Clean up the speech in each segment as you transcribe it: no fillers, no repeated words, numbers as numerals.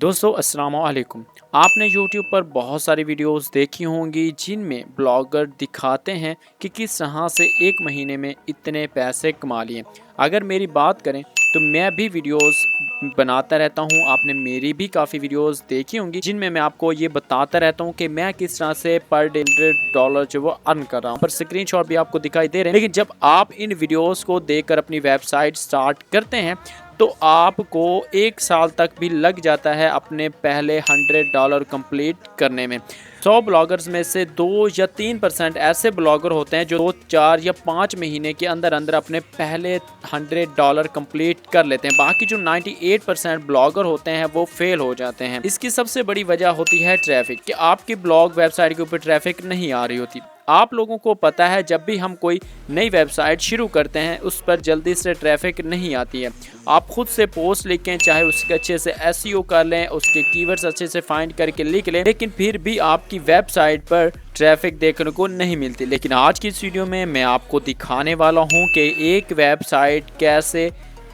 दोस्तों अस्सलाम वालेकुम। आपने YouTube पर बहुत सारी वीडियोस देखी होंगी जिनमें ब्लॉगर दिखाते हैं कि किस तरह से एक महीने में इतने पैसे कमा लिए। अगर मेरी बात करें तो मैं भी वीडियोस बनाता रहता हूं। आपने मेरी भी काफ़ी वीडियोस देखी होंगी जिनमें मैं आपको ये बताता रहता हूं कि मैं किस तरह से पर डे $100 जो वो अर्न कर रहा हूं। पर स्क्रीनशॉट भी आपको दिखाई दे रहे हैं। लेकिन जब आप इन वीडियोस को देखकर अपनी वेबसाइट स्टार्ट करते हैं तो आपको 1 साल तक भी लग जाता है अपने पहले $100 कंप्लीट करने में। 100 ब्लॉगर्स में से 2 या 3% ऐसे ब्लॉगर होते हैं जो 2, 4 या 5 महीने के अंदर अंदर अपने पहले $100 कंप्लीट कर लेते हैं। बाकी जो 98% ब्लॉगर होते हैं वो फेल हो जाते हैं। इसकी सबसे बड़ी वजह होती है ट्रैफिक, कि आपकी ब्लॉग वेबसाइट के ऊपर ट्रैफिक नहीं आ रही होती। आप लोगों को पता है जब भी हम कोई नई वेबसाइट शुरू करते हैं उस पर जल्दी से ट्रैफिक नहीं आती है। आप खुद से पोस्ट लिखें, चाहे उसके अच्छे से एसईओ कर लें, उसके कीवर्ड्स अच्छे से फाइंड करके लिख लें, लेकिन फिर भी आपकी वेबसाइट पर ट्रैफिक देखने को नहीं मिलती। लेकिन आज की इस वीडियो में मैं आपको दिखाने वाला हूं कि एक वेबसाइट कैसे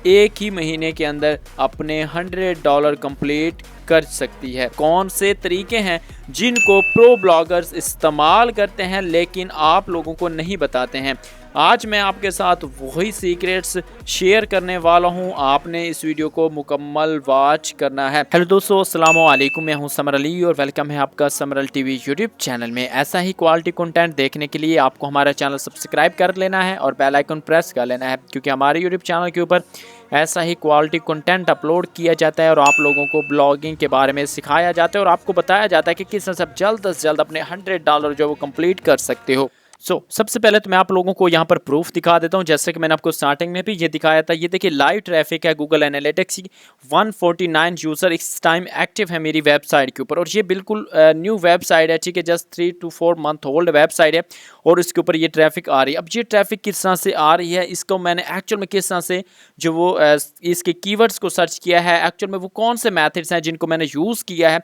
एक ही महीने के अंदर अपने $100 कंप्लीट कर सकती है। कौन से तरीके हैं जिनको प्रो ब्लॉगर्स इस्तेमाल करते हैं लेकिन आप लोगों को नहीं बताते हैं। आज मैं आपके साथ वही सीक्रेट्स शेयर करने वाला हूं। आपने इस वीडियो को मुकम्मल वॉच करना है। हेलो दोस्तों, अस्सलाम वालेकुम। मैं हूं समर अली और वेलकम है आपका समरल टीवी यूट्यूब चैनल में। ऐसा ही क्वालिटी कंटेंट देखने के लिए आपको हमारा चैनल सब्सक्राइब कर लेना है और बेल आइकन प्रेस कर लेना है, क्योंकि हमारे यूट्यूब चैनल के ऊपर ऐसा ही क्वालिटी कंटेंट अपलोड किया जाता है और आप लोगों को ब्लॉगिंग के बारे में सिखाया जाता है और आपको बताया जाता है कि किस तरह से आप जल्द से जल्द अपने $100 जो वो कंप्लीट कर सकते हो। सबसे पहले तो मैं आप लोगों को यहाँ पर प्रूफ दिखा देता हूँ, जैसे कि मैंने आपको स्टार्टिंग में भी ये दिखाया था। ये देखिए लाइव ट्रैफिक है गूगल एनालिटिक्स की। 149 यूज़र इस टाइम एक्टिव है मेरी वेबसाइट के ऊपर और ये बिल्कुल न्यू वेबसाइट है, ठीक है। Just 3 to 4 month old website है और इसके ऊपर ये ट्रैफिक आ रही है। अब ये ट्रैफिक किस तरह से आ रही है, इसको मैंने एक्चुअल में किस तरह से जो वो इसके कीवर्ड्स को सर्च किया है, एक्चुअल में वो कौन से मैथड्स हैं जिनको मैंने यूज़ किया है।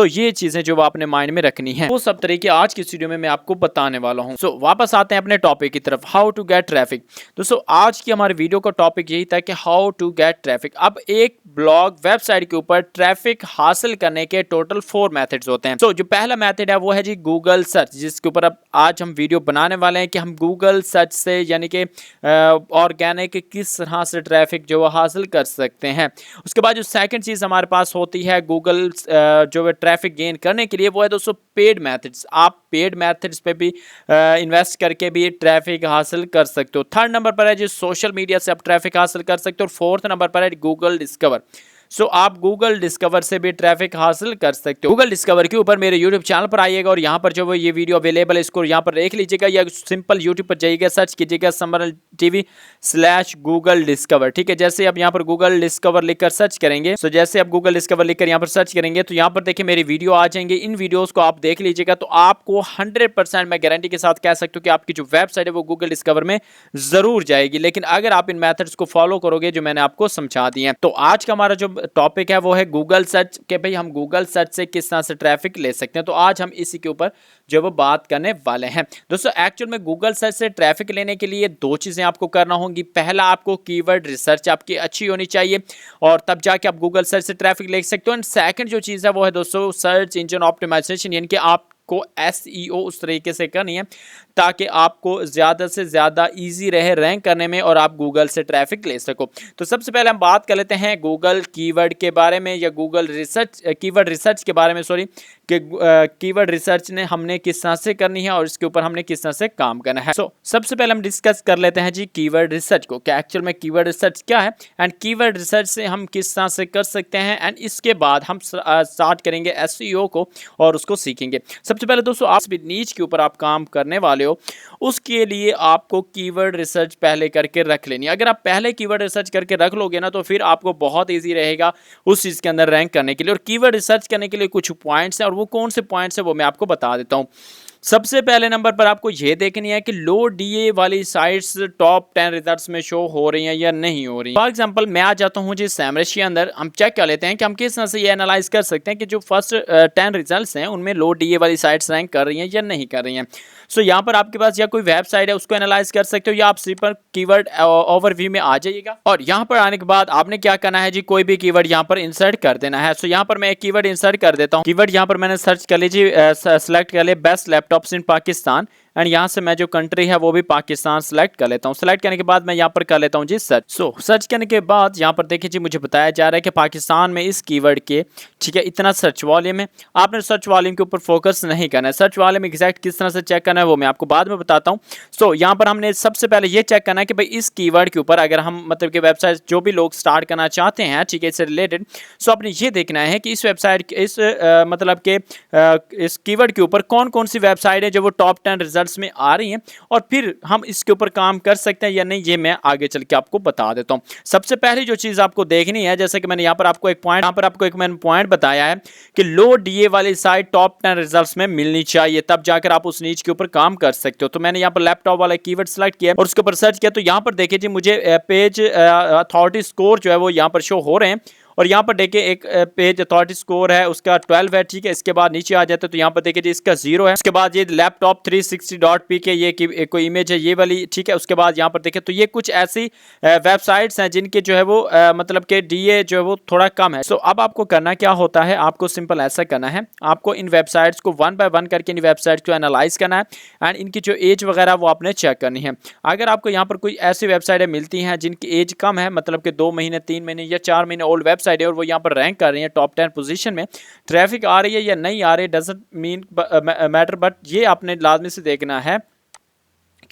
ये चीज़ें जो आपने माइंड में रखनी है, वो सब तरीके आज की इस वीडियो में मैं आपको बताने वाला हूँ। वापस आते हैं अपने टॉपिक की तरफ, हाउ टू गेट ट्रैफिक। दोस्तों आज की हमारे वीडियो का टॉपिक यही था कि हाउ टू गेट ट्रैफिक। अब एक ब्लॉग वेबसाइट के ऊपर ट्रैफिक हासिल करने के टोटल 4 मेथड्स होते हैं। जो पहला मेथड है वो है जी गूगल सर्च, जिसके ऊपर अब आज हम वीडियो बनाने वाले हैं कि हम गूगल सर्च से यानी कि ऑर्गेनिक किस तरह से ट्रैफिक जो वो हासिल कर सकते हैं। उसके बाद जो सेकंड चीज़ हमारे पास होती है गूगल जो ट्रैफिक गेन करने के लिए, वो है दोस्तों पेड मेथड्स। आप पेड मेथड्स पे भी इन्वेस्ट करके भी ट्रैफिक हासिल कर सकते हो। थर्ड नंबर पर है जी सोशल मीडिया से आप ट्रैफिक हासिल कर सकते हो और फोर्थ नंबर पर है गूगल डिस्कवर। आप गूगल डिस्कवर से भी ट्रैफिक हासिल कर सकते हो। गूगल डिस्कवर के ऊपर मेरे यूट्यूब चैनल पर आइएगा और यहाँ पर जो ये वीडियो अवेलेबल है इसको यहाँ पर देख लीजिएगा, या सिंपल यूट्यूब पर जाइएगा, सर्च कीजिएगा समरल TV/गूगल डिस्कवर, ठीक है। जैसे आप यहाँ पर गूगल डिस्कवर लिखकर सर्च करेंगे, जैसे आप गूगल डिस्कवर लिखकर यहाँ पर सर्च करेंगे तो यहाँ पर देखिए मेरी वीडियो आ जाएंगे। इन वीडियोस को आप देख लीजिएगा तो आपको 100% मैं गारंटी के साथ कह सकता हूँ कि आपकी जो वेबसाइट है वो गूगल डिस्कवर में जरूर जाएगी। लेकिन अगर आप इन मेथड्स को फॉलो करोगे जो मैंने आपको समझा दिए हैं। तो आज का हमारा जो टॉपिक है वो है गूगल सर्च, के भाई हम गूगल सर्च से किस तरह से ट्रैफिक ले सकते हैं। तो आज हम इसी के ऊपर जो वो बात करने वाले हैं। दोस्तों एक्चुअल में गूगल सर्च से ट्रैफिक लेने के लिए 2 चीजें आपको करना होंगी। पहला, आपको कीवर्ड रिसर्च आपकी अच्छी होनी चाहिए और तब जाके आप गूगल सर्च से ट्रैफिक ले सकते हो। एंड सेकंड जो चीज़ है वो है दोस्तों सर्च इंजन ऑप्टिमाइजेशन, यानी कि आपको SEO उस तरीके से करनी है ताकि आपको ज़्यादा से ज़्यादा इजी रहे रैंक करने में और आप गूगल से ट्रैफिक ले सको। तो सबसे पहले हम बात कर लेते हैं गूगल कीवर्ड के बारे में, या गूगल रिसर्च कीवर्ड रिसर्च के बारे में, सॉरी, कि कीवर्ड रिसर्च ने हमने किस तरह से करनी है और इसके ऊपर हमने किस तरह से काम करना है। सबसे पहले हम डिस्कस कर लेते हैं जी कीवर्ड रिसर्च को, कि एक्चुअल में कीवर्ड रिसर्च क्या है एंड कीवर्ड रिसर्च से हम किस तरह से कर सकते हैं। एंड इसके बाद हम स्टार्ट करेंगे SEO को और उसको सीखेंगे। सबसे पहले दोस्तों आप भी नीच के ऊपर आप काम करने वाले हो, उसके लिए आपको कीवर्ड रिसर्च पहले करके रख लेनी है। अगर आप पहले कीवर्ड रिसर्च करके रख लोगे ना तो फिर आपको बहुत इजी रहेगा उस चीज़ के अंदर रैंक करने के लिए। और कीवर्ड रिसर्च करने के लिए कुछ पॉइंट्स हैं और वो कौन से पॉइंट्स हैं वो मैं आपको बता देता हूँ। सबसे पहले नंबर पर आपको ये देखनी है कि लो डीए वाली साइट्स टॉप 10 रिजल्ट्स में शो हो रही हैं या नहीं हो रही। फॉर एग्जांपल मैं आ जाता हूँ जी सैमरश के अंदर, हम चेक कर लेते हैं कि हम किस तरह से ये एनालाइज कर सकते हैं कि जो फर्स्ट 10 रिजल्ट्स हैं उनमें लो डीए वाली साइट्स रैंक कर रही हैं या नहीं कर रही हैं। सो यहाँ पर आपके पास या कोई वेबसाइट है उसको एनालाइज कर सकते हो, या आप सिर्फ कीवर्ड ओवरव्यू में आ जाइएगा और यहाँ पर आने के बाद आपने क्या करना है जी, कोई भी कीवर्ड यहाँ पर इंसर्ट कर देना है। सो यहाँ पर मैं एक कीवर्ड इंसर्ट कर देता हूँ। कीवर्ड यहाँ पर मैंने सर्च कर लीजिए, सेलेक्ट कर लिया best laptops in Pakistan, and यहाँ से मैं जो कंट्री है वो भी पाकिस्तान सेलेक्ट कर लेता हूँ। सेलेक्ट करने के बाद मैं यहाँ पर कर लेता हूँ जी सर्च। सर्च करने के बाद यहाँ पर देखिए जी मुझे बताया जा रहा है कि पाकिस्तान में इस कीवर्ड के ठीक है इतना सर्च वॉल्यूम है। आपने सर्च वॉल्यूम के ऊपर फोकस नहीं करना है, सर्च वॉल्यूम एग्जैक्ट किस तरह से चेक करना है वो मैं आपको बाद में बताता हूँ। यहाँ पर हमने सबसे पहले ये चेक करना है कि भाई इस कीवर्ड के ऊपर अगर हम मतलब कि वेबसाइट जो भी लोग स्टार्ट करना चाहते हैं ठीक है इससे रिलेटेड, सो आपने ये देखना है कि इस वेबसाइट इस मतलब के इस कीवर्ड के ऊपर कौन कौन सी वेबसाइट है जो वो टॉप 10 रिजल्ट्स में आ रही हैं, और फिर हम इसके ऊपर काम कर सकते हैं या नहीं ये मैं आगे चल के आपको बता देता हूं। सबसे पहली जो चीज आपको देखनी है, जैसे कि मैंने यहाँ पर आपको एक पॉइंट बताया है कि लो डीए वाली साइट टॉप 10 रिजल्ट्स में मिलनी चाहिए, तब जाकर आप उस नीच के ऊपर काम कर सकते हो। तो मैंने यहाँ पर लैपटॉप वाला कीवर्ड सेलेक्ट किया और उसके ऊपर सर्च किया, तो यहाँ पर देखिए जी मुझे पेज अथॉरिटी स्कोर जो है वो यहाँ पर शो हो रहे हैं, और यहाँ पर देखिए एक पेज अथॉरिटी स्कोर है उसका 12 है ठीक है। इसके बाद नीचे आ जाता है तो यहाँ पर देखिए जी इसका 0 है। उसके बाद ये लैपटॉप 360.pk ये कोई इमेज है ये वाली ठीक है। उसके बाद यहाँ पर देखिए तो ये कुछ ऐसी वेबसाइट्स हैं जिनके जो है वो मतलब के डीए जो है वो थोड़ा कम है। सो अब आपको करना क्या होता है, आपको सिंपल ऐसा करना है, आपको इन वेबसाइट्स को 1 बाय 1 करके इन वेबसाइट्स को एनालाइज करना है एंड इनकी जो एज वगैरह वो आपने चेक करनी है। अगर आपको यहाँ पर कोई ऐसी वेबसाइटें मिलती हैं जिनकी एज कम है, मतलब कि 2 महीने 3 महीने या 4 महीने ओल्ड वेबसाइट है और वो यहाँ पर रैंक कर रही है टॉप 10 पोजीशन में, ट्रैफिक आ रही है या नहीं आ रही है डजंट मीन मैटर, बट ये आपने लाजमी से देखना है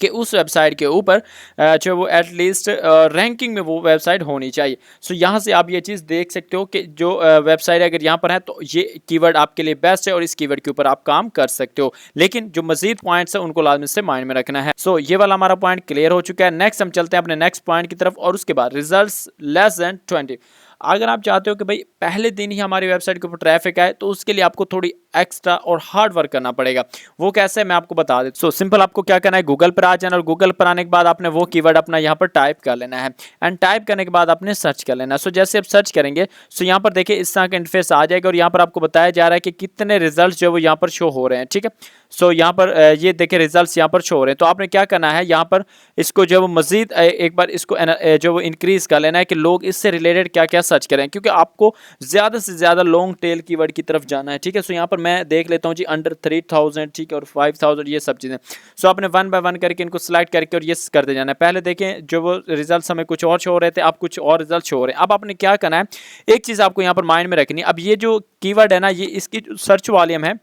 कि उस वेबसाइट के ऊपर जो वो एटलीस्ट रैंकिंग में वो वेबसाइट होनी चाहिए। सो यहाँ से आप ये चीज़ देख सकते हो कि जो वेबसाइट अगर यहाँ पर है तो ये कीवर्ड आपके लिए बेस्ट है और इस कीवर्ड के ऊपर आप काम कर सकते हो, लेकिन जो मजीद पॉइंट्स है उनको लाजमी से माइंड में रखना है। सो ये वाला हमारा पॉइंट क्लियर हो चुका है। नेक्स्ट हम चलते हैं अपने नेक्स्ट पॉइंट की तरफ, और उसके बाद रिजल्ट्स लेस देन 20। अगर आप चाहते हो कि भाई पहले दिन ही हमारी वेबसाइट के ऊपर ट्रैफिक आए तो उसके लिए आपको थोड़ी एक्स्ट्रा और हार्ड वर्क करना पड़ेगा। वो कैसे मैं आपको बता देता हूं। सिंपल आपको क्या करना है, गूगल पर आ जाना और गूगल पर आने के बाद आपने वो कीवर्ड अपना यहाँ पर टाइप कर लेना है एंड टाइप करने के बाद आपने सर्च कर लेना है। सो जैसे आप सर्च करेंगे सो यहाँ पर देखिए इस तरह का इंटरफेस आ जाएगा और यहाँ पर आपको बताया जा रहा है कि कितने रिजल्ट जो वो यहाँ पर शो हो रहे हैं ठीक है। सो यहाँ पर ये देखिए रिजल्ट्स यहाँ पर शो हो रहे हैं, तो आपने क्या करना है यहाँ पर इसको जो वो मजीद एक बार इसको जो वो इंक्रीज कर लेना है कि लोग इससे रिलेटेड क्या क्या सर्च करें, क्योंकि आपको ज़्यादा से ज़्यादा लॉन्ग टेल कीवर्ड की तरफ जाना है ठीक है। सो यहाँ पर मैं देख लेता हूँ जी अंडर 3000 ठीक है और 5000 ये सब चीज़ें। सो आपने 1 बाय 1 करके इनको सिलेक्ट करके और ये करते जाना है। पहले देखें जो वो रिजल्ट हमें कुछ और शो हो रहे थे, अब कुछ और रिजल्ट शो हो रहे हैं। अब आपने क्या करना है, एक चीज़ आपको यहाँ पर माइंड में रखनी है, अब ये जो कीवर्ड है ना ये इसकी सर्च वॉल्यूम है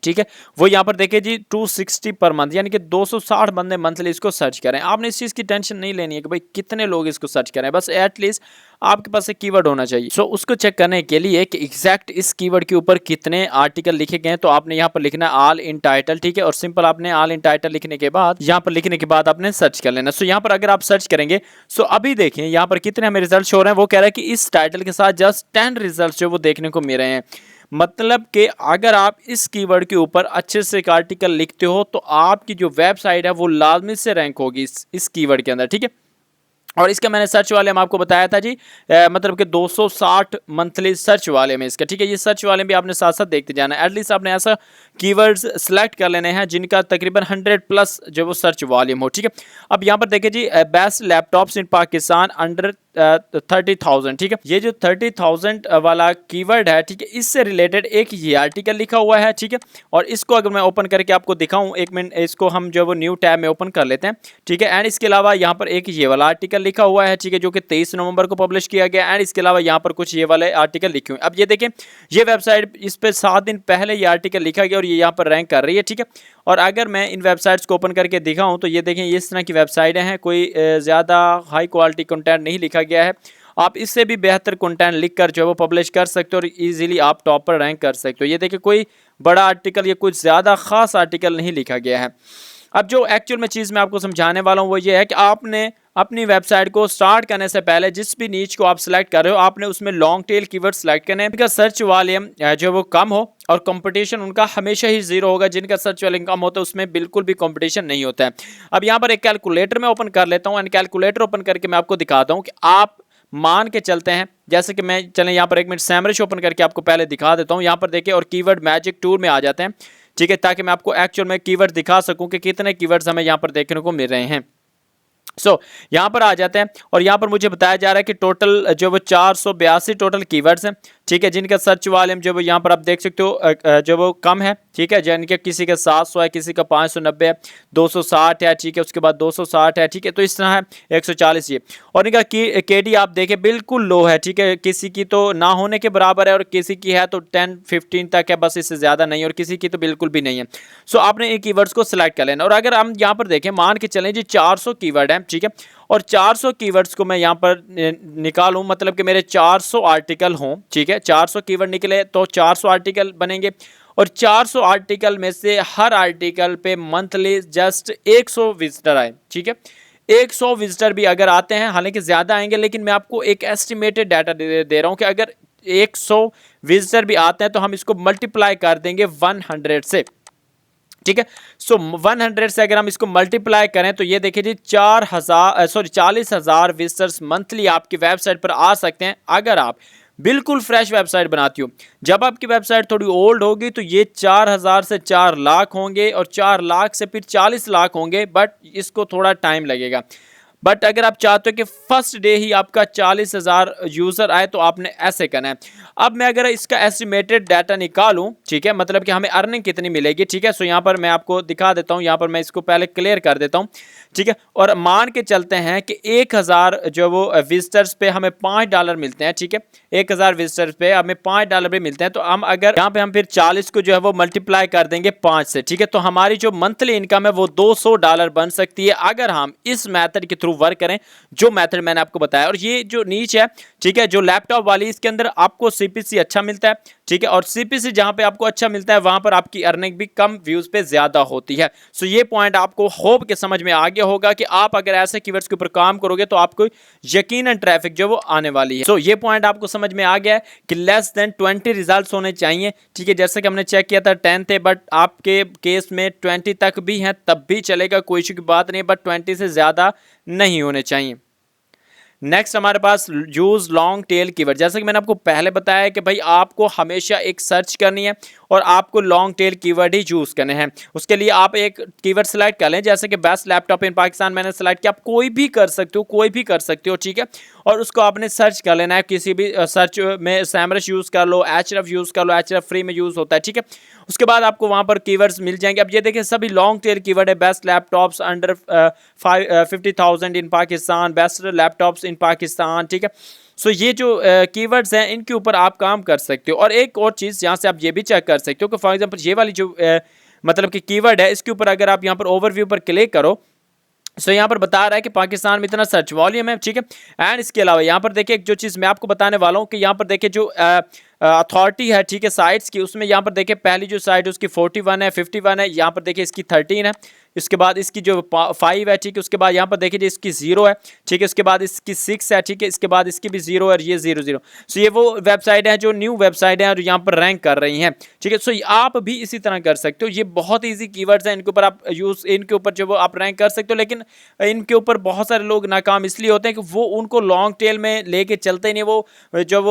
ठीक है, वो यहाँ पर देखिए जी 260 पर मंथ, यानी कि 260 बंदे मंथली इसको सर्च करें। आपने इस चीज़ की टेंशन नहीं लेनी है कि भाई कितने लोग इसको सर्च करें, बस एटलीस्ट आपके पास एक कीवर्ड होना चाहिए। सो उसको चेक करने के लिए कि एग्जैक्ट इस कीवर्ड के ऊपर कितने आर्टिकल लिखे गए हैं, तो आपने यहाँ पर लिखना है ऑल इन टाइटल ठीक है, और सिंपल आपने ऑल इन टाइटल लिखने के बाद यहाँ पर लिखने के बाद आपने सर्च कर लेना। सो यहाँ पर अगर आप सर्च करेंगे सो अभी देखें यहाँ पर कितने हमें रिजल्ट शो रहे हैं, वो कह रहा है कि इस टाइटल के साथ जस्ट 10 रिजल्ट जो वो देखने को मिल रहे हैं। मतलब कि अगर आप इस कीवर्ड के ऊपर अच्छे से एक आर्टिकल लिखते हो तो आपकी जो वेबसाइट है वो लाजमी से रैंक होगी इस कीवर्ड के अंदर ठीक है। और इसका मैंने सर्च वाले में आपको बताया था जी मतलब कि 260 मंथली सर्च वाले में इसका ठीक है। ये सर्च वाले भी आपने साथ साथ देखते जाना है, एटलीस्ट आपने ऐसा कीवर्ड्स सेलेक्ट कर लेने हैं जिनका तकरीबन 100+ जो वो सर्च वॉल्यूम हो ठीक है। अब यहाँ पर देखिए जी बेस्ट लैपटॉप्स इन पाकिस्तान अंडर 30,000 ठीक है। ये जो 30,000 वाला कीवर्ड है ठीक है, इससे रिलेटेड एक ये आर्टिकल लिखा हुआ है ठीक है। और इसको अगर मैं ओपन करके आपको दिखाऊं, एक मिनट इसको हम जो वो न्यू टैब में ओपन कर लेते हैं ठीक है। एंड इसके अलावा यहाँ पर एक ये वाला आर्टिकल लिखा हुआ है ठीक है, जो कि 23 नवंबर को पब्लिश किया गया। एंड इसके अलावा यहाँ पर कुछ ये वाले आर्टिकल लिखे हुए। अब ये देखें ये वेबसाइट इस पर 7 दिन पहले ये आर्टिकल लिखा गया और ये यहाँ पर रैंक कर रही है ठीक है। और अगर मैं इन वेबसाइट्स को ओपन करके दिखाऊं तो ये देखें इस तरह की वेबसाइटें हैं, कोई ज़्यादा हाई क्वालिटी कंटेंट नहीं लिखा गया है। आप इससे भी बेहतर कंटेंट लिखकर जो है वो पब्लिश कर सकते हो और इजीली आप टॉप पर रैंक कर सकते हो। ये देखिए कोई बड़ा आर्टिकल या कुछ ज़्यादा ख़ास आर्टिकल नहीं लिखा गया है। अब जो एक्चुअल में चीज़ मैं आपको समझाने वाला हूँ वो ये है कि आपने अपनी वेबसाइट को स्टार्ट करने से पहले जिस भी नीच को आप सिलेक्ट कर रहे हो आपने उसमें लॉन्ग टेल कीवर्ड सिलेक्ट करने हैं। सर्च वॉल्यूम जो वो कम हो और कंपटीशन उनका हमेशा ही जीरो होगा। जिनका सर्च वॉल्यूम कम होता है उसमें बिल्कुल भी कंपटीशन नहीं होता है। अब यहाँ पर एक कैलकुलेटर मैं ओपन कर लेता हूँ एंड कैलकुलेटर ओपन करके मैं आपको दिखाता हूँ कि आप मान के चलते हैं, जैसे कि मैं चलें यहाँ पर एक मिनट सैमरिश ओपन करके आपको पहले दिखा देता हूँ। यहाँ पर देखिए और कीवर्ड मैजिक टूल में आ जाते हैं, ठीक है, ताकि मैं आपको एक्चुअल में कीवर्ड दिखा सकूं कि कितने कीवर्ड्स हमें यहाँ पर देखने को मिल रहे हैं। यहाँ पर आ जाते हैं और यहाँ पर मुझे बताया जा रहा है कि टोटल जो वो 482 टोटल कीवर्ड्स हैं, ठीक है, जिनका सर्च वॉल्यूम जो वो यहाँ पर आप देख सकते हो जो वो कम है, ठीक है, जिनके किसी का 700 है, किसी का 590 है, 260 है, ठीक है, उसके बाद 260 है, ठीक है, तो इस तरह है 140 ये। और इनका केडी आप देखें बिल्कुल लो है, ठीक है, किसी की तो ना होने के बराबर है और किसी की है तो 10-15 तक है, बस इससे ज़्यादा नहीं, और किसी की तो बिल्कुल भी नहीं है। आपने इन कीवर्ड्स को सिलेक्ट कर लेना। और अगर हम यहाँ पर देखें, मान के चलें जी 400 कीवर्ड है, ठीक है, और 400 कीवर्ड्स को मैं यहाँ पर निकालूं, मतलब कि मेरे 400 आर्टिकल हों, ठीक है, 400 कीवर्ड निकले तो 400 आर्टिकल बनेंगे और 400 आर्टिकल में से हर आर्टिकल पे मंथली जस्ट 100 विजिटर आए, ठीक है, 100 विजिटर भी अगर आते हैं, हालांकि ज़्यादा आएंगे, लेकिन मैं आपको एक एस्टिमेटेड डाटा दे रहा हूँ कि अगर 100 विजिटर भी आते हैं तो हम इसको मल्टीप्लाई कर देंगे 100 से, ठीक है। 100 से अगर हम इसको मल्टीप्लाई करें तो ये देखिए जी 40,000 विजिटर्स मंथली आपकी वेबसाइट पर आ सकते हैं अगर आप बिल्कुल फ्रेश वेबसाइट बनाती हो। जब आपकी वेबसाइट थोड़ी ओल्ड होगी तो ये 4,000 से 4 लाख होंगे और 4 लाख से फिर 40 लाख होंगे, बट इसको थोड़ा टाइम लगेगा। बट अगर आप चाहते हो कि फर्स्ट डे ही आपका 40,000 यूज़र आए तो आपने ऐसे करना है। अब मैं अगर इसका एस्टिमेटेड डाटा निकालूं, ठीक है, मतलब कि हमें अर्निंग कितनी मिलेगी, ठीक है, यहाँ पर मैं आपको दिखा देता हूँ। यहाँ पर मैं इसको पहले क्लियर कर देता हूँ, ठीक है, और मान के चलते हैं कि 1,000 जो वो विजिटर्स पे हमें $5 मिलते हैं, ठीक है, 1,000 विजिटर्स पे हमें $5 भी मिलते हैं। तो हम अगर यहाँ पे हम फिर 40 को जो है वो मल्टीप्लाई कर देंगे 5 से, ठीक है, तो हमारी जो मंथली इनकम है वो $200 बन सकती है अगर हम इस मेथड के थ्रू वर्क करें, जो मेथड मैंने आपको बताया। और ये जो नीच है, ठीक है, जो लैपटॉप वाली, इसके अंदर आपको सीपीसी अच्छा मिलता है, ठीक है, और सीपीसी जहां पे आपको अच्छा मिलता है वहां पर आपकी अर्निंग भी कम व्यूज पे ज्यादा होती है। ये पॉइंट आपको होप के समझ में आ गया होगा कि आप अगर ऐसे कीवर्ड्स के ऊपर काम करोगे तो आपको यकीनन ट्रैफिक जो वो आने वाली है। ये पॉइंट आपको समझ में आ गया है कि लेस देन 20 रिजल्ट होने चाहिए, ठीक है, जैसे कि हमने चेक किया था 10 थे, बट आपके केस में 20 तक भी हैं तब भी चलेगा, कोई इशू की बात नहीं, बट 20 से ज्यादा नहीं होने चाहिए। नेक्स्ट हमारे पास यूज लॉन्ग टेल कीवर्ड। जैसे कि मैंने आपको पहले बताया कि भाई आपको हमेशा एक सर्च करनी है और आपको लॉन्ग टेल कीवर्ड ही यूज करने हैं। उसके लिए आप एक कीवर्ड सेलेक्ट कर लें, जैसे कि बेस्ट लैपटॉप इन पाकिस्तान मैंने सेलेक्ट किया, आप कोई भी कर सकते हो, कोई भी कर सकते हो, ठीक है, और उसको आपने सर्च कर लेना है। किसी भी सर्च में सैमरश यूज कर लो, एचरफ यूज कर लो, एचरफ फ्री में यूज होता है, ठीक है। उसके बाद आपको वहां पर कीवर्ड्स मिल जाएंगे। अब ये देखिए सभी लॉन्ग टेल कीवर्ड है, बेस्ट लैपटॉप्स अंडर 50,000 इन पाकिस्तान, बेस्ट लैपटॉप्स इन पाकिस्तान, ठीक है। ये जो कीवर्ड्स हैं इनके ऊपर आप काम कर सकते हो। और एक और चीज़ यहाँ से आप ये भी चेक कर सकते हो कि फॉर एग्जांपल ये वाली जो मतलब कि कीवर्ड है, इसके ऊपर अगर आप यहाँ पर ओवरव्यू पर क्लिक करो, यहाँ पर बता रहा है कि पाकिस्तान में इतना सर्च वॉल्यूम है, ठीक है। एंड इसके अलावा यहाँ पर देखिए एक जो चीज़ मैं आपको बताने वाला हूँ कि यहाँ पर देखिए जो अथॉरिटी है, ठीक है, साइट्स की, उसमें यहाँ पर देखिए पहली जो साइट उसकी 41 है, 51 है, यहाँ पर देखिए इसकी 13 है, इसके बाद इसकी जो 5 है, ठीक है, उसके बाद यहाँ पर देखिए इसकी 0 है, ठीक है, उसके बाद इसकी 6 है, ठीक है, इसके बाद इसकी भी 0 है और ये 0 ये वो वेबसाइट है जो न्यू वेबसाइट है और यहाँ पर रैंक कर रही हैं, ठीक है। आप भी इसी तरह कर सकते हो। ये बहुत ईजी कीवर्ड्स हैं, इनके ऊपर आप इनके ऊपर जो वो आप रैंक कर सकते हो, लेकिन इनके ऊपर बहुत सारे लोग नाकाम इसलिए होते हैं कि वो उनको लॉन्ग टेल में लेके चलते ही नहीं, वो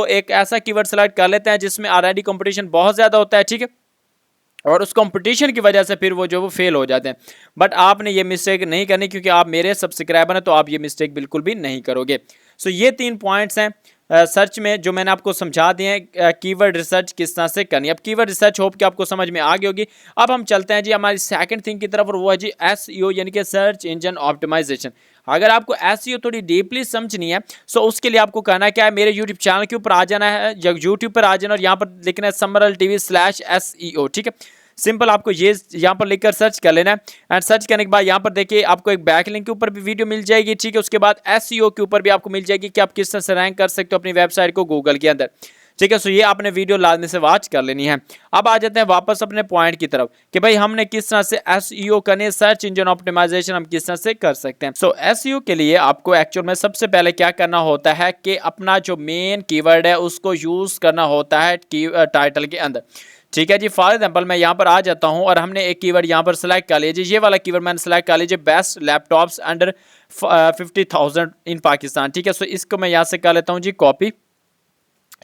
एक ऐसा कीवर्ड सेलेक्ट कर लेते हैं जिसमें ऑलरेडी कंपटीशन बहुत ज़्यादा होता है, ठीक है, और उस कंपटीशन की वजह से फिर वो फेल हो जाते हैं। बट आपने ये मिस्टेक नहीं करनी, क्योंकि आप मेरे सब्सक्राइबर हैं तो आप ये मिस्टेक बिल्कुल भी नहीं करोगे। ये 3 पॉइंट्स हैं सर्च में जो मैंने आपको समझा दिए हैं कीवर्ड रिसर्च किस तरह से करनी है। अब कीवर्ड रिसर्च होप कि आपको समझ में आ गई होगी। अब हम चलते हैं जी हमारी सेकंड थिंग की तरफ, और वो है जी SEO यानी कि सर्च इंजन ऑप्टिमाइजेशन। अगर आपको SEO थोड़ी डीपली समझनी है उसके लिए आपको करना क्या है, मेरे यूट्यूब चैनल के ऊपर आ जाना है, यूट्यूब पर आ जाना और यहाँ पर लिखना है समरल TV/SEO, ठीक है। सिंपल आपको ये यहाँ पर लिखकर सर्च कर लेना है। एंड सर्च करने के बाद यहाँ पर देखिए आपको एक बैकलिंक के ऊपर भी वीडियो मिल जाएगी, ठीक है। उसके बाद SEO के ऊपर भी आपको मिल जाएगी कि आप किस तरह से रैंक कर सकते हो अपनी वेबसाइट को गूगल के अंदर। ठीक है। सो ये आपने वीडियो लाजमी से वॉच कर लेनी है। अब आ जाते हैं वापस अपने पॉइंट की तरफ कि भाई हमने किस तरह से एसईओ करने, सर्च इंजन ऑप्टिमाइजेशन हम किस तरह से कर सकते हैं। सो एसईओ के लिए आपको एक्चुअल में सबसे पहले क्या करना होता है कि अपना जो मेन कीवर्ड है उसको यूज करना होता है टाइटल के अंदर। ठीक है जी। फॉर एग्जांपल मैं यहाँ पर आ जाता हूँ और हमने एक कीवर्ड यहाँ पर सेलेक्ट कर लीजिए, ये वाला कीवर्ड मैंने सेलेक्ट कर लीजिए, बेस्ट लैपटॉप्स अंडर 50,000 इन पाकिस्तान। ठीक है। सो इसको मैं यहाँ से कर लेता हूँ जी कॉपी।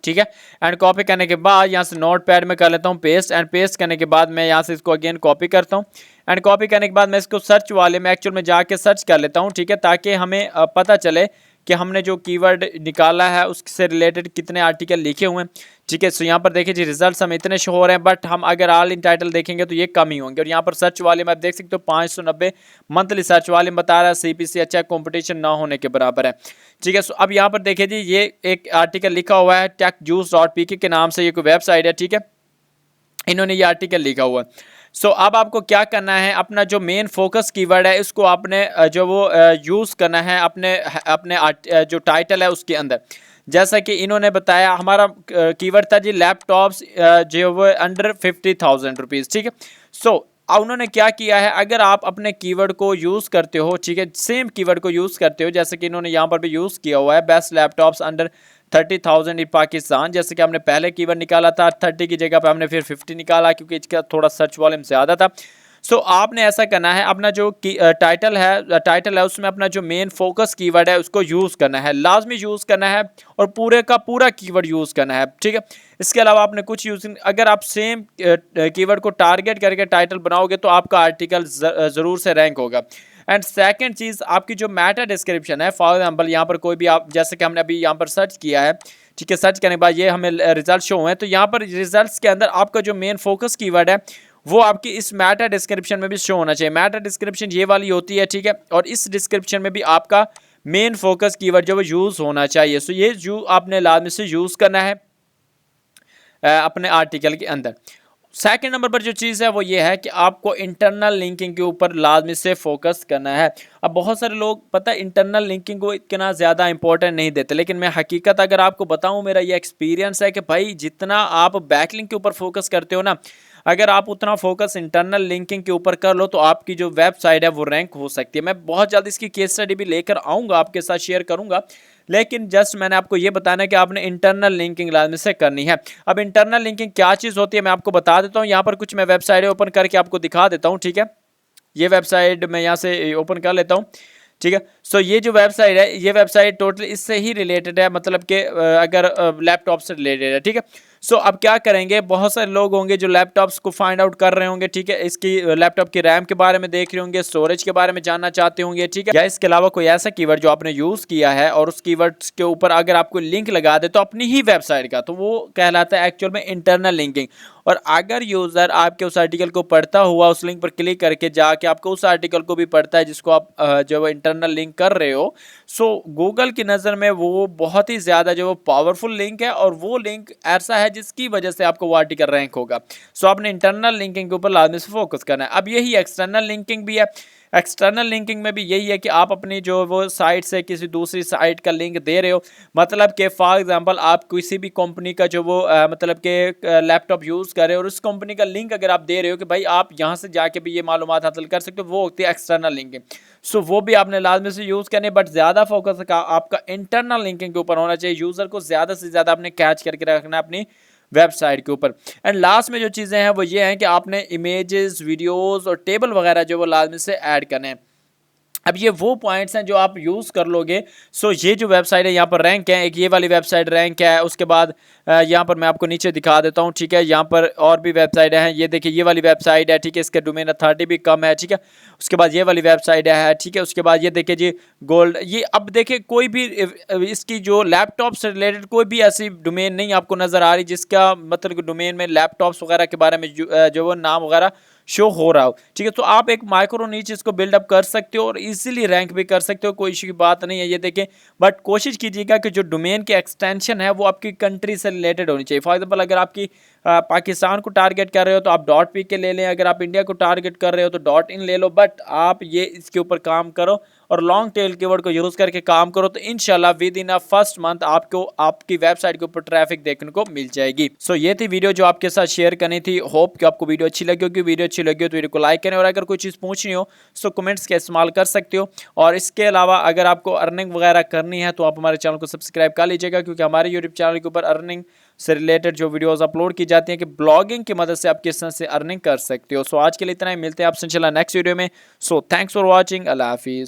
ठीक है। एंड कॉपी करने के बाद यहाँ से नोट पैड में कर लेता हूँ पेस्ट, एंड पेस्ट करने के बाद मैं यहाँ से इसको अगेन कॉपी करता हूँ। एंड कॉपी करने के बाद मैं इसको सर्च वाले में एक्चुअल में जाके सर्च कर लेता हूँ। ठीक है। ताकि हमें पता चले कि हमने जो कीवर्ड निकाला है उससे रिलेटेड कितने आर्टिकल लिखे हुए हैं। ठीक है। सो यहाँ पर देखिए जी रिजल्ट्स हमें इतने शो हो रहे हैं, बट हम अगर ऑल इन टाइटल देखेंगे तो ये कम ही होंगे। और यहाँ पर सर्च वाले में आप देख सकते हो 590 मंथली सर्च वाले में बता रहा है, सीपीसी अच्छा कंपटीशन ना होने के बराबर है। ठीक है। सो अब यहाँ पर देखिए जी ये एक आर्टिकल लिखा हुआ है techjuice.pk के नाम से, ये कोई वेबसाइट है। ठीक है। इन्होंने ये आर्टिकल लिखा हुआ है। सो अब आपको क्या करना है, अपना जो मेन फोकस कीवर्ड है इसको आपने जो वो यूज़ करना है अपने अपने जो टाइटल है उसके अंदर। जैसा कि इन्होंने बताया हमारा कीवर्ड था जी लैपटॉप्स जो वो अंडर 50,000 रुपीज़। ठीक है। सो उन्होंने क्या किया है, अगर आप अपने कीवर्ड को यूज़ करते हो, ठीक है, सेम कीवर्ड को यूज़ करते हो जैसे कि इन्होंने यहाँ पर भी यूज़ किया हुआ है बेस्ट लैपटॉप्स अंडर 30,000 इन पाकिस्तान, जैसे कि हमने पहले कीवर्ड निकाला था 30 की जगह पे हमने फिर 50 निकाला क्योंकि इसका थोड़ा सर्च वॉल्यूम ज़्यादा था। सो आपने ऐसा करना है, अपना जो टाइटल है उसमें अपना जो मेन फोकस कीवर्ड है उसको यूज़ करना है, लाजमी यूज़ करना है और पूरे का पूरा कीवर्ड यूज़ करना है। ठीक है। इसके अलावा आपने कुछ यूज, अगर आप सेम कीवर्ड को टारगेट करके टाइटल बनाओगे तो आपका आर्टिकल ज़रूर से रैंक होगा। एंड सेकंड चीज़, आपकी जो मैटर डिस्क्रिप्शन है, फॉर एग्जांपल यहाँ पर कोई भी आप, जैसे कि हमने अभी यहाँ पर सर्च किया है, ठीक है, सर्च करने के बाद ये हमें रिजल्ट शो हुए हैं, तो यहाँ पर रिजल्ट्स के अंदर आपका जो मेन फोकस कीवर्ड है वो आपकी इस मैटर डिस्क्रिप्शन में भी शो होना चाहिए। मैटर डिस्क्रिप्शन ये वाली होती है। ठीक है। और इस डिस्क्रिप्शन में भी आपका मेन फोकस कीवर्ड जो वो यूज़ होना चाहिए। सो ये जो आपने लाजमी से यूज़ करना है अपने आर्टिकल के अंदर। सेकंड नंबर पर जो चीज़ है वो ये है कि आपको इंटरनल लिंकिंग के ऊपर लाजमी से फोकस करना है। अब बहुत सारे लोग पता है इंटरनल लिंकिंग को इतना ज़्यादा इंपॉर्टेंट नहीं देते, लेकिन मैं हकीकत अगर आपको बताऊं, मेरा ये एक्सपीरियंस है कि भाई जितना आप बैकलिंक के ऊपर फोकस करते हो ना, अगर आप उतना फोकस इंटरनल लिंकिंग के ऊपर कर लो तो आपकी जो वेबसाइट है वो रैंक हो सकती है। मैं बहुत जल्द इसकी केस स्टडी भी लेकर आऊँगा, आपके साथ शेयर करूँगा, लेकिन जस्ट मैंने आपको ये बताना है कि आपने इंटरनल लिंकिंग लाजमी से करनी है। अब इंटरनल लिंकिंग क्या चीज़ होती है मैं आपको बता देता हूँ। यहाँ पर कुछ मैं वेबसाइट ओपन करके आपको दिखा देता हूँ। ठीक है। ये वेबसाइट मैं यहाँ से ओपन कर लेता हूँ। ठीक है। सो ये जो वेबसाइट है, ये वेबसाइट टोटल इससे ही रिलेटेड है, मतलब कि अगर लैपटॉप से रिलेटेड है। ठीक है। सो अब क्या करेंगे, बहुत सारे लोग होंगे जो लैपटॉप्स को फाइंड आउट कर रहे होंगे। ठीक है। इसकी लैपटॉप की रैम के बारे में देख रहे होंगे, स्टोरेज के बारे में जानना चाहते होंगे। ठीक है। या इसके अलावा कोई ऐसा कीवर्ड जो आपने यूज़ किया है और उस कीवर्ड्स के ऊपर अगर आपको लिंक लगा दे तो अपनी ही वेबसाइट का, तो वो कहलाता है एक्चुअल में इंटरनल लिंकिंग। और अगर यूज़र आपके उस आर्टिकल को पढ़ता हुआ उस लिंक पर क्लिक करके जाके आपको उस आर्टिकल को भी पढ़ता है जिसको आप जो इंटरनल लिंक कर रहे हो, सो गूगल की नज़र में वो बहुत ही ज़्यादा जो पावरफुल लिंक है और वो लिंक ऐसा है जिसकी वजह से आपको वो आर्टिकल रैंक होगा। सो आपने इंटरनल लिंकिंग के ऊपर लाजमी से फोकस करना है। अब यही एक्सटर्नल लिंकिंग भी है। एक्सटर्नल लिंकिंग में भी यही है कि आप अपनी जो वो साइट से किसी दूसरी साइट का लिंक दे रहे हो, मतलब कि फॉर एग्जांपल आप किसी भी कंपनी का जो वो मतलब कि लैपटॉप यूज़ कर रहे हो और उस कंपनी का लिंक अगर आप दे रहे हो कि भाई आप यहाँ से जाके भी ये मालूमात हासिल कर सकते हो, वो होती है एक्सटर्नल लिंकिंग। सो वो भी आपने लाजमी से यूज़ करनी है, बट ज़्यादा फोकस का आपका इंटरनल लिंकिंग के ऊपर होना चाहिए। यूज़र को ज़्यादा से ज़्यादा आपने कैच करके रखना है अपनी वेबसाइट के ऊपर। एंड लास्ट में जो चीज़ें हैं वो ये हैं कि आपने इमेजेस, वीडियोस और टेबल वगैरह जो वो लाजमी से ऐड करने हैं। अब ये वो पॉइंट्स हैं जो आप यूज़ कर लोगे। सो ये जो वेबसाइट है यहाँ पर रैंक है, एक ये वाली वेबसाइट रैंक है। उसके बाद यहाँ पर मैं आपको नीचे दिखा देता हूँ। ठीक है। यहाँ पर और भी वेबसाइट हैं, ये देखिए ये वाली वेबसाइट है। ठीक है। इसका डोमेन अथॉरिटी भी कम है। ठीक है। उसके बाद ये वाली वेबसाइट है। ठीक है। उसके बाद ये देखिए जी गोल्ड, ये अब देखिए कोई भी इसकी जो लैपटॉप से रिलेटेड कोई भी ऐसी डोमेन नहीं आपको नज़र आ रही जिसका मतलब डोमेन में लैपटॉप्स वगैरह के बारे में जो वो नाम वगैरह शो हो रहा हो। ठीक है। तो आप एक माइक्रो नीच इसको बिल्डअप कर सकते हो और इजीली रैंक भी कर सकते हो, कोई इशू की बात नहीं है। ये देखें, बट कोशिश कीजिएगा कि जो डोमेन की एक्सटेंशन है वो आपकी कंट्री से रिलेटेड होनी चाहिए। फॉर एग्जांपल अगर आपकी पाकिस्तान को टारगेट कर रहे हो तो आप .pk ले लें, अगर आप इंडिया को टारगेट कर रहे हो तो .in ले लो, बट आप ये इसके ऊपर काम करो और लॉन्ग टेल कीवर्ड को यूज करके काम करो तो इंशाल्लाह with in a first month आपको आपकी वेबसाइट के ऊपर ट्रैफिक देखने को मिल जाएगी। सो ये थी वीडियो जो आपके साथ शेयर करनी थी। होप कि आपको वीडियो अच्छी लगी होगी। वीडियो अच्छी लगी हो तो वीडियो को लाइक करें और अगर कोई चीज़ पूछनी हो तो कमेंट्स का इस्तेमाल कर सकते हो। और इसके अलावा अगर आपको अर्निंग वगैरह करनी है तो आप हमारे चैनल को सब्सक्राइब कर लीजिएगा, क्योंकि हमारे यूट्यूब चैनल के ऊपर अर्निंग से रिलेटेड जो वीडियोस अपलोड की जाती हैं कि ब्लॉगिंग की मदद से आप किस तरह से अर्निंग कर सकते हो। सो आज के लिए इतना ही, मिलते हैं आपसे इंशाल्लाह नेक्स्ट वीडियो में। So thanks for watching. अल्लाह हाफिज़।